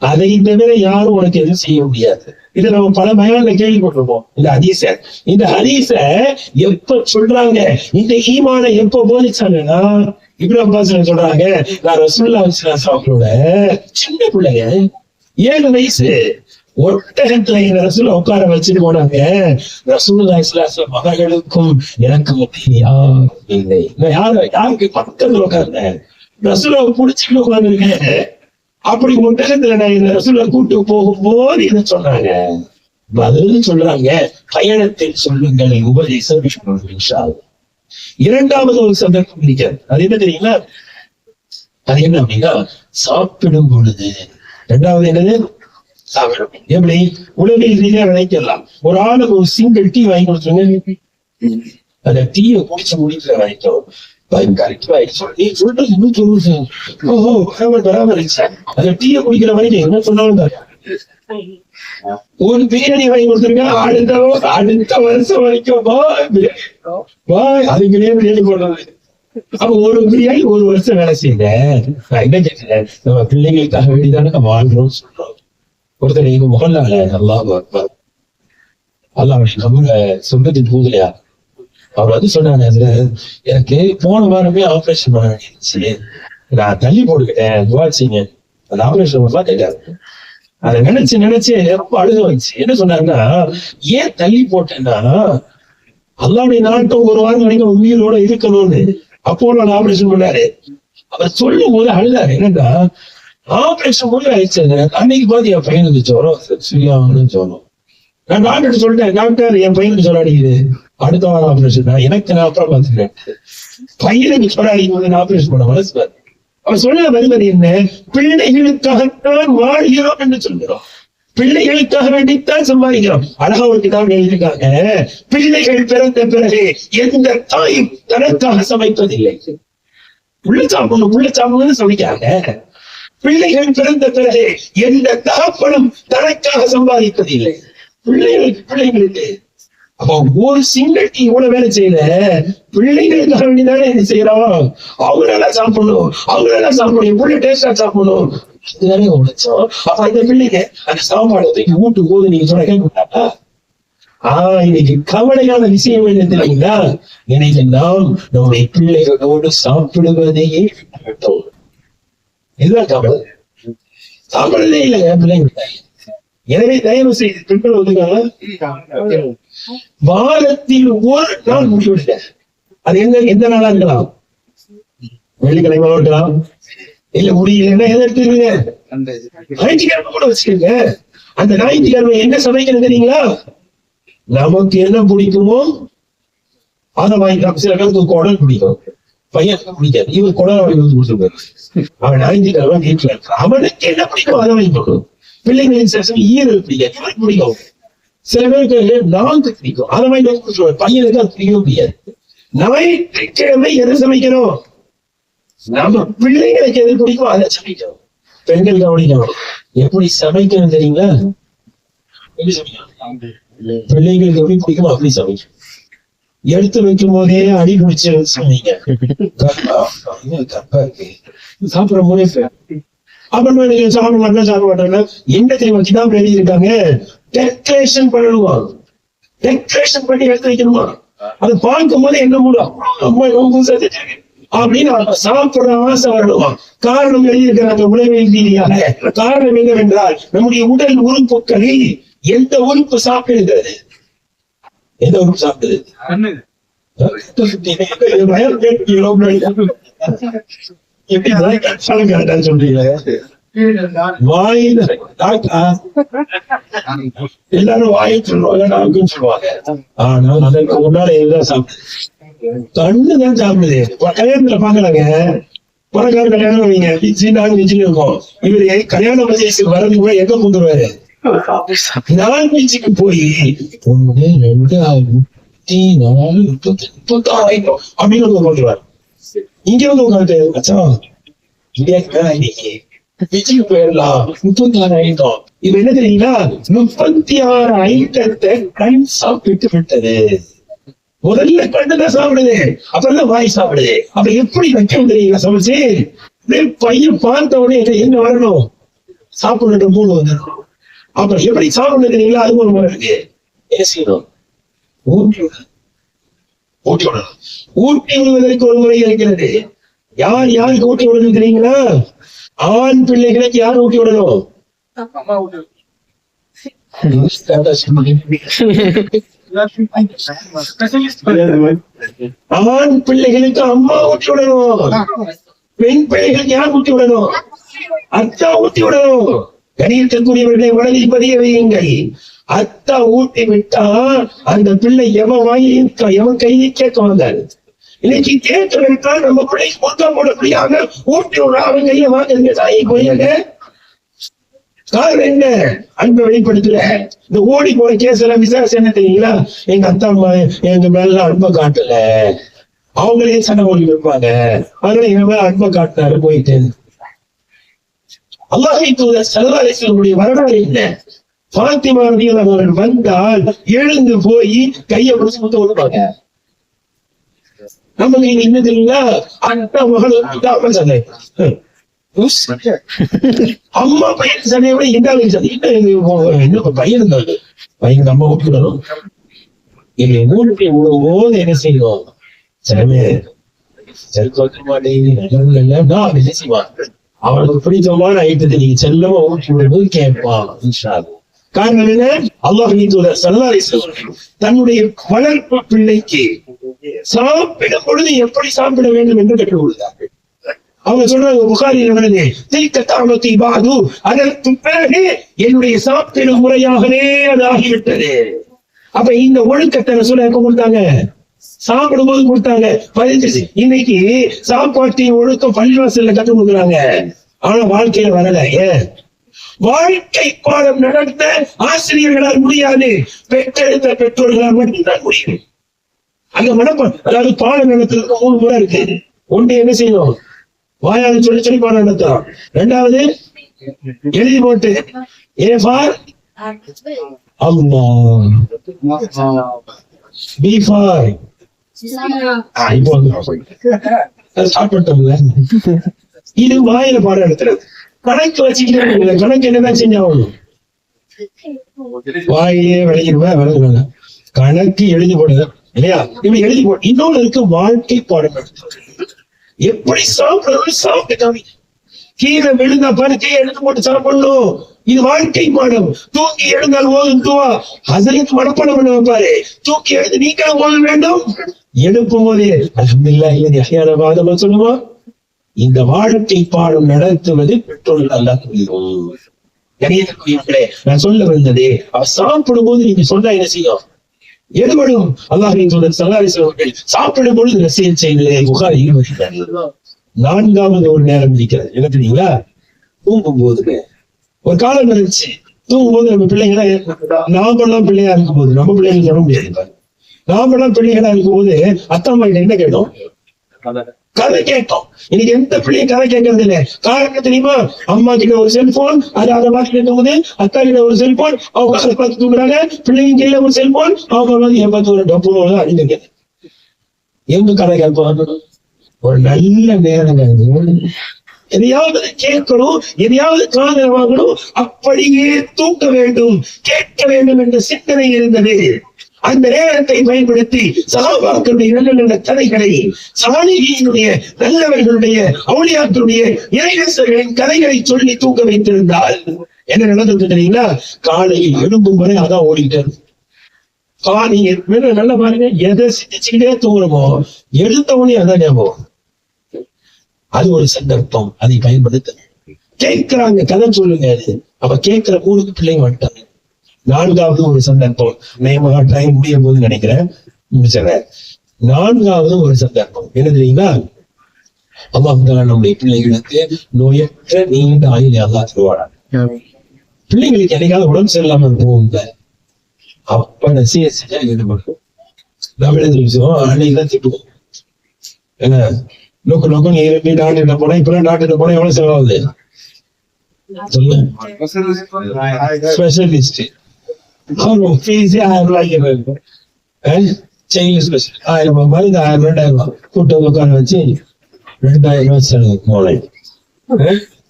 அதை தவிர யாரும் உனக்கு எதுவும் செய்ய முடியாது. இதை நம்ம பல பயான்ல கேள்விப்பட்டிருப்போம். இந்த ஹதீஸ எப்ப சொல்றாங்க, இந்த ஈமான எப்ப போதிச்சாங்கன்னா, இப்னு அப்பாஸ் சொல்றாங்க, நான் ரசூலுல்லாஹி ஸல்லல்லாஹு அலைஹி வஸல்லம் சின்ன பிள்ளைங்க, 7 வயசு, ஒட்டகத்துல இந்த ரசூலை உட்கார வச்சுட்டு போனாங்க. ரசூலுல்லாஹி ஸல்லல்லாஹு அலைஹி வஸல்லம் மகளுக்கும் எனக்கு மத்தியில் யாரும் இல்லை. நான் யாருக்கு பக்கத்துல உட்கார்ந்தேன், ரசூலை புடிச்சுட்டு உட்கார்ந்துருக்கேன். அப்படி ஒட்டகத்துல நான் இந்த ரசூலை கூட்டு போகும்போது என்ன சொன்னாங்க? பதில் சொல்றாங்க, பயணத்தில் சொல்லுங்கள், உபதேசம் இன்ஷா அல்லாஹ். இரண்டாவது ஒரு சந்தர்ப்பம் இருக்கிறது. அது என்ன தெரியுங்களா? அது என்ன அப்படின்னா, சாப்பிடும் பொழுது. இரண்டாவது என்னது? எப்படி உலகில் ரீதியா நினைக்கலாம். ஒரு ஆளுக்கு ஒரு சிங்கிள் டீ வாங்கி கொடுத்துருங்க, அந்த டீயை குடிச்சு முடிக்கிற வரைக்கும் அந்த டீயை குடிக்கிற வரைக்கும் என்ன சொன்னாலும் ஒரு பிரியாணி வாங்கி கொடுத்துருங்க, அடுத்த வருஷம் வரைக்கும் அதுக்குள்ளேயே பிரியாணி போடுறது. அப்ப ஒரு பிரியாணி 1 வருஷம் வேலை செய்யுங்க. நான் என்ன கேட்கிறேன், நம்ம பிள்ளைங்களுக்காக வேண்டிதானே வாழ்றோம்னு சொல்றோம். ஒருத்தர் எங்க முகல்லால அல்லாஹ் நம்மள சொந்தத்தின் பூதலையா அவர் வந்து சொன்னாங்க, எனக்கு போன வாரமே ஆபரேஷன் பண்ண வேண்டியிருந்துச்சு, நான் தள்ளி போட்டுக்கிட்டேன், துவாச்சிங்க அந்த ஆபரேஷன் கேட்டாரு. அதை நினைச்சு ரொம்ப அழுக வந்துச்சு. என்ன சொன்னாருன்னா, ஏன் தள்ளி போட்டேன்னா, அல்லாவுடைய நாட்டம் 1 வாரம் வரைக்கும் உயிரோட இருக்கணும்னு அப்போல ஆபரேஷன் பண்ணாரு. அவர் சொல்லும் போது அழுதாரு. என்னன்னா, ஆபரேஷன் கூட ஆயிடுச்சு, அன்னைக்கு பார்த்து என் பையனுக்கு ஜோரம், சரியாகணும் ஜோரம். நான் டாக்டர் சொல்லிட்டேன், டாக்டர் என் பையனுக்கு ஜோரம் அடிக்குது, அடுத்த வாரம் ஆபரேஷன் தான், எனக்கு நான் அப்புறம் பார்த்துக்கிறேன். பையனுக்கு ஜோரம் அடிக்கும் போது ஆபரேஷன் பண்ண மனசு பாரு. அவர் சொல்ல வருவது என்ன? பிள்ளைகளுக்காகத்தான் வாழ்கிறோம் என்று சொல்கிறோம், பிள்ளைகளுக்காக வேண்டித்தான் சம்பாதிக்கிறோம். அழகா ஒரு கிதாப் எழுதியிருக்காங்க, பிள்ளைகள் பிறந்த பிறகு எந்த தாயும் தனக்காக சமைப்பதில்லை. உள்ள சாப்பிடணும்னு சமைக்காங்க. பிள்ளைகள் பிறந்த பிறகு எந்த தகப்பனும் தனக்காக சம்பாதிப்பதில்லை, பிள்ளைகளுக்கு. அப்போ ஒரு சிங்கட்டி இவ்வளவு வேலை செய்யல, பிள்ளைகளுக்காக வேண்டிதானே என்ன செய்யறோம். அவங்க நல்லா சாப்பிடணும், அவங்க நல்லா சாப்பிடணும், இவ்வளவு டேஸ்டா சாப்பிடணும், அதுதானே உழைச்சோம். அப்ப அந்த பிள்ளைங்க அந்த சாப்பாடு தூக்கி ஊட்டு போது நீங்க சொன்ன கேட்கக்கூடாதா? இன்னைக்கு கவலையான விஷயம் என்ன தெரியுங்களா? இன்னைக்கு நாம் நம்முடைய பிள்ளைகளோடு சாப்பிடுவதையே விட்டோம். இதுதான் கவலை. சாப்பிடுறதே இல்லைங்க பிள்ளைங்க. எனவே தயவு செய்து பெண்கள் ஒதுக்காங்க, வாரத்தில் ஒரு நாள் முடிவெடுங்க. அது எந்த நாளா இருக்கலாம், வெள்ளிக்கிழமை இருக்கலாம், இல்ல முடியலன்னா எதை எடுத்துருங்க, ஞாயிற்றுக்கிழமை கூட வச்சுக்கோங்க. அந்த ஞாயிற்றுக்கிழமை என்ன சமைக்கணும் தெரியுங்களா? நமக்கு என்ன பிடிக்குமோ அதை வாங்கிக்கலாம். சில பேருக்கு குடல் பிடிக்கும், பையனுக்கு பிடிக்காது, இவர் குடல் வாங்கி கொடுத்துருப்பாரு. அவன் ஞாயிற்றுக்கிழமை வீட்டுல இருக்கான், அவனுக்கு என்ன பிடிக்கும் அதை வாங்கி கொடுக்கணும். பிள்ளைங்களின் சேஷம் ஈரல் பிடிக்காது, இவருக்கு பிடிக்கும். சில பேருக்கு நான்கு பிடிக்கும், அதை வாங்கி கொடுத்துருவாரு, பையனுக்கு அது பிடிக்கவும் முடியாது. ஞாயிற்றுக்கிழமை எதை சமைக்கணும்? நம்ம பிள்ளைங்களுக்கு எது பிடிக்கும் அதை சமைக்கணும். பெண்கள் கவனிக்கணும், எப்படி சமைக்கணும் தெரியுங்களா? எப்படி சமைக்கணும்? பிள்ளைங்களுக்கு எப்படி பிடிக்குமோ அப்படி சமைக்கும். எடுத்து வைக்கும் போதே அடி பிடிச்சு சொன்னீங்க, சாப்பிட போதே அப்புறமா நீங்க சாப்பிட மாட்டேன்னா என்ன தெரியுமா கிதாப் எழுதியிருக்காங்க, டெக்கரேஷன் பண்ணணுமா, டெக்கரேஷன் பண்ணி எடுத்து வைக்கணுமா. அதை பார்க்கும் போது என்ன மூலம் அப்படின்னு சாப்பிடுற ஆசை வரணுமா. காரணம் எழுதியிருக்கிறாங்க உளவியல் ரீதியாக. காரணம் என்னவென்றால் நம்முடைய உடல் உறுப்புகளில் எந்த உறுப்பு சாப்பிடுகிறது, எந்த உறுப்பு சாப்பிடுது? சொல்றீங்க வாயில், எல்லாரும் வாயில் சொல்லுவாங்க, நாக்குன்னு சொல்லுவாங்க. ஆனா அதற்கு முன்னால எதுதான் சாப்பிடுது? கண்ணுதான் சாப்பிடுது. கல்யாணத்துல பாக்கலாங்க, பணக்கார கல்யாணம் வைங்க, பிச்சு இருக்கும். இவரு கல்யாண வயசுக்கு வரது கூட எங்க கொண்டுருவாரு, நான்வெஜ்ஜுக்கு போய் 1 2 4 36 அப்படின்னு கொண்டுருவாரு. இங்க வந்து உட்காந்து அச்சா பிச்சுக்கு போயிடலாம், 36 ஐட்டம். இப்ப என்ன தெரியுங்களா, 36 ஐட்டத்தை கண் சாப்பிட்டு விட்டது. முதல்ல கண்ணுதான் சாப்பிடுது, அப்புறம் வாய் சாப்பிடுது. அப்ப எப்படி வைக்கணும் தெரியுங்களா சமைச்சு? பையன் பார்த்த உடனே என்ன வரணும், சாப்பிடுற மூணு வந்துடும். அப்புறம் எப்படி சாப்பிடணும் தெரியுங்களா, அது ஒரு முறை இருக்கு. என்ன செய்யணும், ஊட்டி விடணும். ஊட்டி விடுவதற்கு ஒரு முறை இருக்கிறது. யாருக்கு ஊட்டி விடணும் தெரியுங்களா? ஆண் பிள்ளைகளுக்கு யார் ஊட்டி விடணும்? ஆண் பிள்ளைகளுக்கு அம்மா ஊட்டி விடணும். பெண் பிள்ளைகளுக்கு யார் ஊட்டி விடணும்? அத்தா ஊட்டி விடணும். கணியத்திற்குரியவர்களை உடலில் பதிய வையுங்கள். அத்தா ஊட்டி விட்டா அந்த பிள்ளை எவன் கையை கேட்க இன்னைக்கு கேட்கலாம். நம்ம பிள்ளைக்கு முழுக்க போடக்கூடியாக ஊட்டி விடுறா, அவன் கையை வாங்குங்க, தாயை போயிருங்க. காரணம் என்ன? அன்பை வெளிப்படுத்தல. இந்த ஓடி போன கேஸ் எல்லாம் விசாரிச்சு என்ன தெரியுங்களா, எங்க அத்தா அம்மா எங்க மேல அன்பை காட்டல, அவங்களே சண்டை ஓடி வைப்பாங்க, அதனால எங்க மேல அன்பை காட்டினாரு போயிட்டு. அல்லாஹ்வை தூதர் ஸல்லல்லாஹு அலைஹி வஸல்லம் வரலாறு என்ன? ஃபாத்திமா ரலியல்லாஹு அன்ஹா வந்தால் எழுந்து போய் கையை பிடிச்சு முத்த கொடுப்பாங்க. நமக்கு இங்க என்ன தெரியுங்களா, அத்தா மகள் சண்டை, அம்மா பையன் சண்டையை விட எந்த சண்டை என்ன பையன் பையன் அம்மா ஊட்டிவிடணும். இல்லை ஊட்டி விடும் போது என்ன செய்யணும், என்ன செய்வான், அவனுக்கு பிடித்தமான ஐட்டத்தை நீங்க செல்லமா ஊட்டி விடும்போது கேட்பான். காரணம் என்ன? அல்லாஹ்வின் தூதர் ஸல்லல்லாஹு அலைஹி வஸல்லம் தன்னுடைய வளர்ப்பு பிள்ளைக்கு சாப்பிடும் பொழுது எப்படி சாப்பிட வேண்டும் என்று கற்றுக் கொடுத்தார்கள். அவங்க சொல்றாங்க, புகாரில் வருது, அதற்கு பிறகு என்னுடைய சாப்பிடும் முறையாகவே அது ஆகிவிட்டது. அப்ப இந்த ஒழுக்கத்தை ரசூல் எப்ப கொடுத்தாங்க? சாப்பிடும் போது கொடுத்தாங்க. இன்னைக்கு சாப்பாட்டின் ஒழுக்கம் பள்ளிவாசல்ல கற்றுக் கொடுக்குறாங்க, ஆனா வாழ்க்கையில வரல. ஏன்? வாழ்க்கை பாடம் நடத்த ஆசிரியர்களால் முடியாது, பெற்றெடுத்த பெற்றோர்களால் மட்டும்தான் முடியும். அங்க மனப்பாடம், அதாவது பாடம் நடத்துறதுக்கு 3 முறை இருக்கு. ஒன்று என்ன செய்யணும், வாயால சொல்லி சொல்லி பாடம் நடத்துறோம். ரெண்டாவது எழுதி போட்டு A for Allah, B for இப்போ சாப்பிட்டோம்ல. இது வாயில பாடம் எடுத்துறது. கணக்கு வச்சுக்கிட்டு கணக்கு என்னதான் செஞ்சாகணும், வாயிலே விளையிடுவேன் கணக்கு எழுதி போடுது இல்லையா? இப்படி எழுதி போடு. இன்னொன்னு இருக்கு, வாழ்க்கை பாடம் எடுத்து எப்படி சாப்பிடணும் சாப்பிட்டு கீழே விழுந்தா பாரு கீழே எடுத்து போட்டு சாப்பிடணும். இது வாழ்க்கை பாடம். தூக்கி எழுந்தால் ஓதும் துவா ஹசரத் மனப்பாடம் பண்ண வைப்பாரு. தூக்கி எழுந்து நீங்களும் ஓத வேண்டும். எழுப்பும் போதே அல்ஹம்துலில்லாஹ் இல்லதி அஹ்யானா பஅத மா சொல்லுமா. இந்த வாழ்க்கை பாடம் நடத்துவது பெற்றோர்கள் அல்ல. கணியத்துக்குரியவர்களே, நான் சொல்ல வந்ததே, சாப்பிடும் போது நீங்க சொன்னா என்ன செய்யும்? எடுபடும். அல்லாஹ்வின் தூதர் ஸல்லல்லாஹு அலைஹி வஸல்லம் அவர்கள் சாப்பிடும் பொழுது நசீஹத் செய்ததை புகாரியில் வருகிறது. நான்காவது ஒரு நேரம் இருக்கிறது, என்ன தெரியுங்களா? தூங்கும் போது. ஒரு காலம் இருந்துச்சு, தூங்கும் போது நம்ம பிள்ளைங்களா நாமெல்லாம் பிள்ளையா இருக்கும் போது, நம்ம பிள்ளைங்க சொல்ல முடியாது, நாமெல்லாம் பிள்ளைகளா இருக்கும் போது அத்தா அம்மா கிட்ட என்ன கேட்டோம்? கதை கேட்டோம். இன்னைக்கு எந்த பிள்ளையும் கதை கேட்கறது இல்லை. காரணம் தெரியுமா? அம்மா கிட்ட ஒரு செல்போன், அதை பார்த்து போகுது. அத்தா கிட்ட ஒரு செல்போன், அவங்க அதை பார்த்து தூங்குறாங்க. பிள்ளைங்க கையில ஒரு செல்போன், அவங்க வந்து என் பார்த்து ஒரு டப்பு அழிஞ்சிருக்க. எங்க கதை கேட்போம்? ஒரு நல்ல நேரம் எதையாவது கேட்கணும், எதையாவது காதல வாங்கணும், அப்படியே தூக்க வேண்டும், கேட்க வேண்டும் என்ற சிந்தனை இருந்தது. அந்த நேரத்தை பயன்படுத்தி சஹாபாக்களுடைய நல்ல நல்ல கதைகளை, சாலிஹீனுடைய நல்லவர்களுடைய அவுலியாக்களுடைய இறைநேசர்களின் கதைகளை சொல்லி தூங்க வைத்திருந்தால் என்ன நடந்தது தெரியுங்களா? காலையில் எழும்பும் வரை அதான் ஓடிட்டாரு. நல்லா பாருங்க, எதை சிந்திச்சுக்கிட்டே தூங்குறோமோ எழுந்தவனே அதான் ஞாபகம். அது ஒரு சந்தர்ப்பம், அதை பயன்படுத்த. கேட்கிறாங்க, கதை சொல்லுங்க. அது அப்ப கேட்கிற 3 பிள்ளைங்க வந்துட்டாங்க. நான்காவது ஒரு சந்தர்ப்பம், நேமகா டைம் முடிய போது நினைக்கிறேன், முடிச்சிடறேன். நான்காவது ஒரு சந்தர்ப்பம் என்ன தெரியுங்களா? அல்லாஹ் நம்முடைய பிள்ளைகளுக்கு நோயற்ற நீண்ட ஆயுளை அல்லாஹ் தருவாரா. பிள்ளைங்களுக்கு என்னைக்காவது உடம்பு சரியில்லாம போகுங்க, அப்ப நசிய செஞ்சா ஈடுபடும். தமிழ் விஷயம் அன்னைக்குதான் திட்டுவோம். என்ன லோக்க லோக்கம் நீ டாக்டர் போனா, இப்பெல்லாம் டாக்டர் போனா எவ்வளவு செலவாகுது சொல்லுங்க? ஸ்பெஷலிஸ்ட் ஃபீஸே 1000 ரூபாய்க்கு ஸ்பெஷல் 1000 ரூபாய் மாதிரி, இந்த 1000 2000 கூட்ட உட்கார வச்சு 2000 ரூபாய் செலவு போனேன்.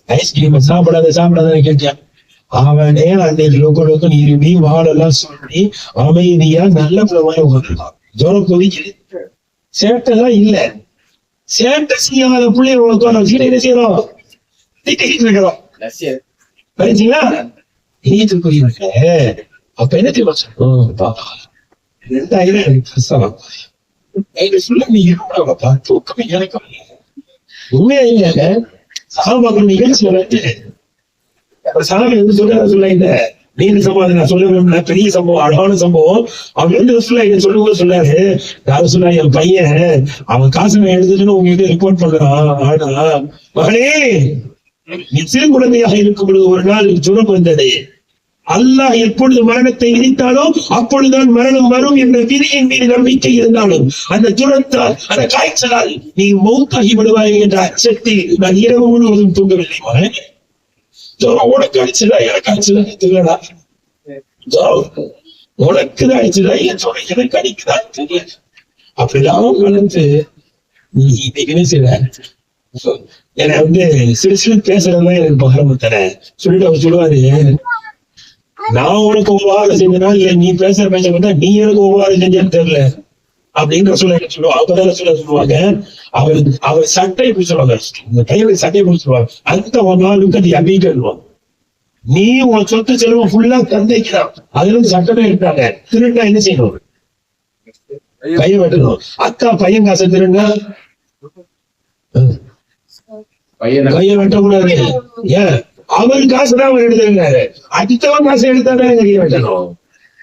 ஐஸ்கிரீம் சாப்பிடாத கேட்டியா? அவனே அன்னைக்கு லோக்க இரும்பி வாழெல்லாம் சொல்லி அமைதியா நல்ல மாதிரி உட்காந்துருக்கான். ஜோரம் கொதிக்குது, சேட்டைதான் இல்ல. சேட்டை செய்யாத பிள்ளைய உட்கார வச்சுக்கிட்டு என்ன செய்யறோம்? திட்டிக்கிட்டு இருக்கிறோம். புரிஞ்சுங்களா? அப்ப என்ன தெரியுமா சொல்றோம்? 2000 எனக்கு கஷ்டம் சொல்ல, நீங்க தூக்கமே எனக்கு உண்மையா இல்ல. சாபாக்கள் நிகழ்ச்சி சாமி வந்து சொல்ல இல்ல, நீண்ட சம்பவம் நான் சொல்ல விரும்பல, பெரிய சம்பவம், அழகான சம்பவம். அவர் வந்து சொல்லும்போது சொன்னாரு, யாரும் சொன்னா என் பையன் அவன் காசு எடுத்துட்டு உங்ககிட்ட ரிப்போர்ட் பண்றான். ஆனா மகனே, நீ சிறு குழந்தையாக இருக்கும் பொழுது ஒரு நாள் ஜுரம் வந்தது. அல்லாஹ் எப்பொழுது மரணத்தை விதித்தாலோ அப்பொழுதுதான் மரணம் வரும் என்ற விதியின் மீது நம்பிக்கை இருந்தாலும் அந்த ஜுரத்தால், அந்த காய்ச்சலால் நீ மௌத்தாகி விடுவாய் என்ற அச்சத்தை நான் இரவு முழுவதும் தூங்கவில்லை. மகனே, உனக்கு அடிச்சுதா எனக்கு அடிச்சுதா தெரியலடா, உனக்குதான் அடிச்சுதா எனக்கு அடிக்குதான் தெரியல. அப்படிதான் வளர்ந்து நீ இன்னைக்குன்னு செய்ற என்னை வந்து சிறு சிறு பேசுறதுதான் எனக்கு பகரம தர சொல்லிட்டு அவர் சொல்லுவாரு, நான் உனக்கு உபகாரம் செஞ்சனா இல்ல நீ பேசுற பார்த்தா நீ எனக்கு உபகாரம் செஞ்சேன்னு தெரியல அப்படின்னு சொல்லுவாங்க. அப்பதான் சொல்லுவாங்க, அவர் சட்டை எப்படி சொல்லுவாங்க, இந்த கையில சட்டை எப்படி சொல்லுவாங்க, அந்த ஒரு நாளுக்கு அது அப்படின்ட்டு நீ உன் சொத்து செலவு ஃபுல்லா தந்தைக்குதான், அதுல இருந்து சட்டமே எடுத்தாங்க. திருண்டா என்ன செய்யணும்? கையை வெட்டணும். அக்கா பையன் காசை திருண்டா கையை வெட்டக்கூடாது. ஏன்? அவர் காசுதான் அவர் எடுத்திருந்தாரு, அடுத்தவன் காசை எடுத்தாதான் கையை வெட்டணும்.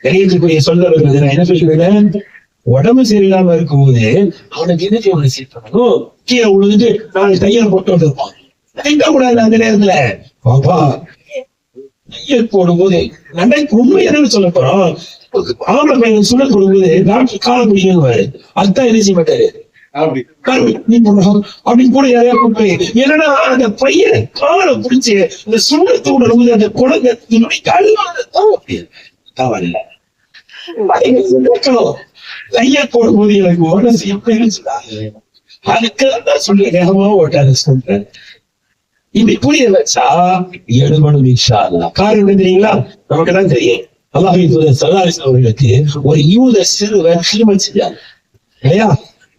தெரியக்கூடிய சொல்ல என்ன சொல்லுவேன், உடம்பு சரியில்லாம இருக்கும்போது அவனுக்கு என்ன செய்யணும்? கீழே விழுந்துட்டு நாலு தையல் போட்டு வந்துருப்பான். கூடாது அந்த நேரத்துல பாப்பா தையல் போடும்போது நன்றைக்கு உண்மை என்னன்னு சொல்ல போறோம். ஆம்பளை பையன் சுழல் போடும்போது டாக்டர் கால பிடிக்கணும், அதுதான் என்ன செய்ய மாட்டாரு, நீ போடணும் அப்படின்னு கூட யாரையா கூப்பிட்டு, ஏன்னா அந்த பையன் காலை பிடிச்சு இந்த சுண்ணத்து உணர்வு அந்த குழந்தை கையை போடும்போது எனக்கு மனசு எப்படி இருந்துச்சு. அதுக்குதான் சொல்லி வேகமா ஓட்டாத சொல்றேன். இப்படி புரிய வச்சா எடுபடும் இன்ஷா அல்லாஹ். காரணம் தெரியுங்களா? நமக்கு தான் தெரியும். அல்லாஹ்வின் தூதர் ஸல்லல்லாஹு அலைஹி வஸல்லம் அவர்களுக்கு ஒரு யூத சிறுவன் திருமணம் செஞ்சார் இல்லையா?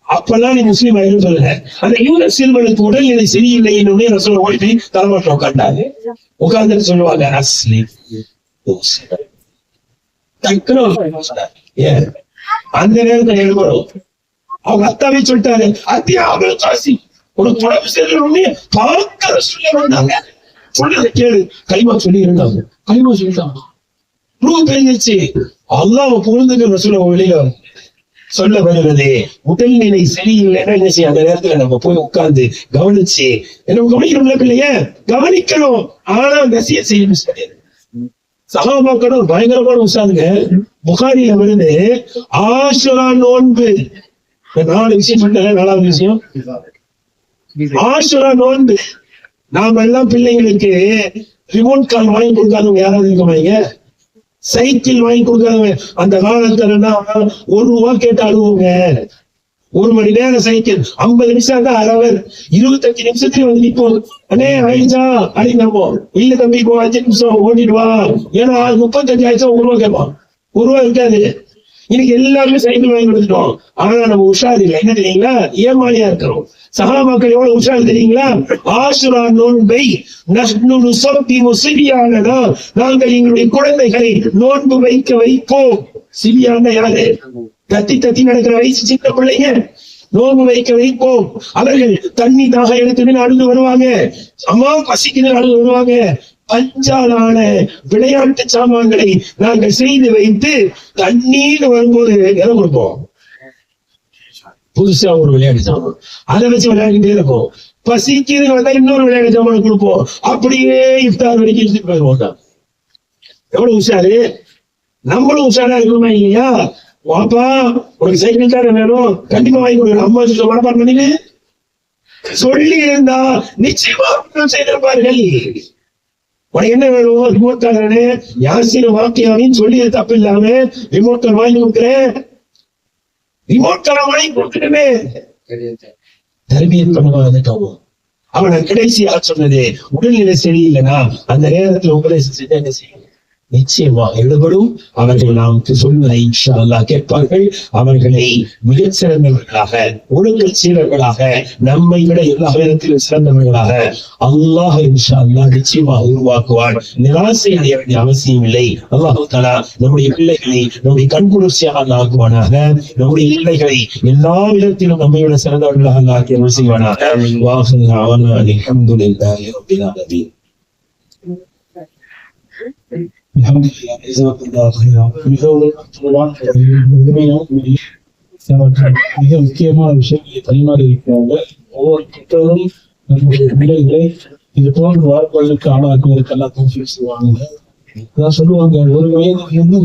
அப்பெல்லாம் நீ முஸ்லீம் ஆயிரும் சொல்லுங்க. அந்த யூத சிறுவனுக்கு உடல்நிலை சரியில்லை என்று ரசூல் ஓடி போய் தலைமாட்டில் உட்கார்ந்தாங்க. உட்கார்ந்துட்டு சொல்லுவாங்க அஸ்லி அந்த நேரத்தில் எழுபடும். அவங்க அத்தாவே சொல்லிட்டாரு, அத்தியா காசி உனக்கு உடம்பு சரியில்லை பார்க்க ரசூல் வந்தாங்க. சொல்றத கேளு. களிமா சொல்லி இருந்தாங்க. களிமா சொல்லிட்டாங்க. பெருந்துச்சு. அல்லாஹ் புகழ்ந்துட்டு ரசூலை வெளியில சொல்ல வருகிறது. உடல்நிலை சரியில்லைன்னா என்ன செய்ய? அந்த நேரத்துல நம்ம போய் உட்கார்ந்து கவனிச்சு என்ன கவனிக்கணும்ல பிள்ளைய கவனிக்கணும். ஆனா நசிய செய்யணும் கிடையாது. சஹாபாக்களும் பயங்கரமான உசாருங்க. புகாரில வருது ஆஷுரா நோன்பு. 4 விஷயம் சொன்னேன். 4வது விஷயம் ஆஷுரா நோன்பு. நாம எல்லாம் பிள்ளைங்களுக்கு ரிமோட் கார் வாங்கி கொடுக்காதவங்க யாராவது இருக்கமாங்க? சைக்கிள் வாங்கி கொடுக்காதவங்க. அந்த காலத்துல ₹1 கேட்டு அழுவுங்க. 1 மணி நேரம் சைக்கிள் 50 நிமிஷம் தான் அரவர். 25 நிமிஷத்துக்கு வந்து நிற்போம். அண்ணே ஆயிடுச்சா அப்படிங்கப்போ இல்ல தம்பி இப்போ 5 நிமிஷம் ஓடிடுவா. ஏன்னா 35 ஆயிடுச்சா ₹1 கேட்பான். ₹1 இருக்காது. இன்னைக்கு எல்லாருமே சைக்கிள் வாங்கி கொடுத்துட்டோம். ஆனா நம்ம உஷார் இல்லை. என்ன தெரியுங்களா? ஏமாளியா இருக்கிறோம். சஹாபாக்கள் எவ்வளவு உஷார் தெரியுங்களா? ஆஷுரா நோன்பை நாங்கள் எங்களுடைய குழந்தைகளை நோன்பு வைப்போம். சிபியான யாரு? தத்தி நடக்கிற வயசு சின்ன பிள்ளைங்க. நோன்பு வைப்போம். அவர்கள் தண்ணி தாக எடுத்துன்னு அழுது வருவாங்க. அம்மா பசிக்குன்னு அழுது வருவாங்க. பஞ்சாலான விளையாட்டு சாமான்களை நாங்கள் செய்து வைத்து தண்ணீர் வரும்போது இடம் கொடுப்போம். புதுசா ஒரு விளையாட்டு சாமான் அதை வச்சு விளையாடிட்டே இருக்கும். பசிக்குது வந்தா இன்னொரு விளையாட்டு சாமான் கொடுப்போம். அப்படியே இஃப்தார் வரைக்கும் எடுத்துட்டு போயிருவோம். எவ்வளவு உஷாரு. நம்மளும் உஷாரா இருக்கணுமா இல்லையா? வாப்பா உனக்கு சைக்கிள் தானே வேணும், கண்டிப்பா வாங்கி கொடுக்கணும். அம்மா மனப்பாடம் பண்ணீங்க சொல்லி இருந்தா நிச்சயமா செய்திருப்பார்கள். உனக்கு என்ன வேணும்? ரிமோட் காரனே யாசின் வாக்கியாவின்னு சொல்லி தப்பு இல்லாம ரிமோட் கார் வாங்கி கொடுக்குறேன். ரிமோட் காரை வாங்கி கொடுத்துட்டுமே தர்பியத் பண்ணுவாங்க. அவனை கடைசியா சொன்னது உடல்நிலை சரியில்லைன்னா அந்த நேரத்துல உபதேசம் செஞ்சா என்ன செய்யும்? நிச்சயமா ஈடுபடும். அவர்கள் நாம் சொல்வதை இன்ஷா அல்லாஹ் கேட்பார்கள். அவர்களை மிகச் சிறந்தவர்களாக ஒழுங்கு சீரர்களாக நம்மை விட எல்லா விதத்திலும் சிறந்தவர்களாக அல்லாஹ் இன்ஷா அல்லாஹ் நிச்சயமாக உருவாக்குவார். நிராசை அடைய வேண்டிய அவசியம் இல்லை. அல்லாஹு தஆலா நம்முடைய பிள்ளைகளை நம்முடைய கண்குளிர்ச்சியாக ஆக்குவானாக. நம்முடைய பிள்ளைகளை எல்லா விதத்திலும் நம்மை விட சிறந்தவர்களாக ஆக்கி அருள் செய்வானாக. வாஹிரு தஅவானா அல்ஹம்துலில்லாஹி ரப்பில் ஆலமீன். மிக முக்கியமான விஷயங்களை பரிமாறி இருக்கிறாங்க. ஒவ்வொரு புத்தகம் நம்முடைய பிள்ளைகளை இது போன்ற வாய்ப்புகளுக்கு ஆளாக்குவதற்கெல்லாம் தோல்வி செய்வாங்க. சொல்லுவாங்க ஒரு வயது